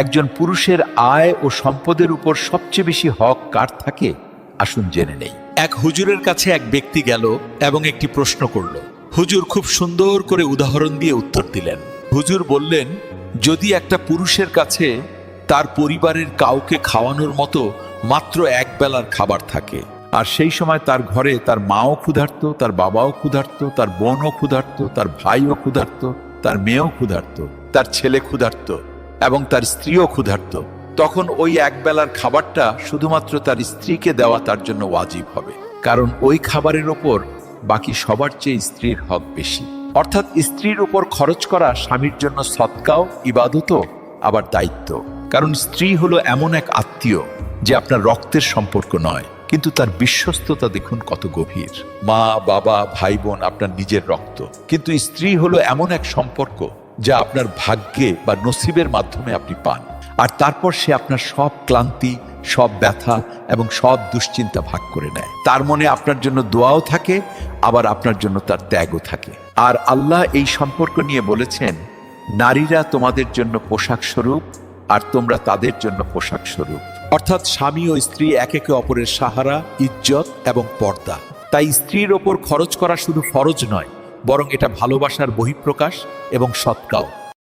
একজন পুরুষের আয় ও সম্পদের উপর সবচেয়ে বেশি হক কার থাকে? আসুন জেনে নেই। এক হুজুরের কাছে এক ব্যক্তি গেল এবং একটি প্রশ্ন করল। হুজুর খুব সুন্দর করে উদাহরণ দিয়ে উত্তর দিলেন। হুজুর বললেন, যদি একটা পুরুষের কাছে তার পরিবারের কাউকে খাওয়ানোর মতো মাত্র এক বেলার খাবার থাকে, আর সেই সময় তার ঘরে তার মাও ক্ষুধার্ত, তার বাবাও ক্ষুধার্ত, তার বোনও ক্ষুধার্ত, তার ভাইও ক্ষুধার্ত, তার মেয়েও ক্ষুধার্ত, তার ছেলে ক্ষুধার্ত এবং তার স্ত্রীও ক্ষুধার্ত, তখন ওই এক বেলার খাবারটা শুধুমাত্র তার স্ত্রীকে দেওয়া তার জন্য ওয়াজিব হবে, কারণ ওই খাবারের ওপর বাকি সবার চেয়ে স্ত্রীর হক বেশি। অর্থাৎ স্ত্রীর উপর খরচ করা স্বামীর জন্য সদকাও, ইবাদতও, আবার দায়িত্ব। কারণ স্ত্রী হলো এমন এক আত্মীয় যে আপনার রক্তের সম্পর্ক নয়, কিন্তু তার বিশ্বস্ততা দেখুন কত গভীর। মা, বাবা, ভাই বোন আপনার নিজের রক্ত, কিন্তু স্ত্রী হলো এমন এক সম্পর্ক যা আপনার ভাগ্যে বা নসিবের মাধ্যমে আপনি পান। আর তারপর সে আপনার সব ক্লান্তি, সব ব্যথা এবং সব দুশ্চিন্তা ভাগ করে নেয়। তার মনে আপনার জন্য দোয়াও থাকে, আবার আপনার জন্য তার ত্যাগও থাকে। আর আল্লাহ এই সম্পর্ক নিয়ে বলেছেন, নারীরা তোমাদের জন্য পোশাক স্বরূপ আর তোমরা তাদের জন্য পোশাক স্বরূপ। অর্থাৎ স্বামী ও স্ত্রী একে অপরের সাহারা, ইজ্জত এবং পর্দা। তাই স্ত্রীর ওপর খরচ করা শুধু ফরজ নয়, বরং এটা ভালোবাসার বহিঃপ্রকাশ এবং সৎকাও।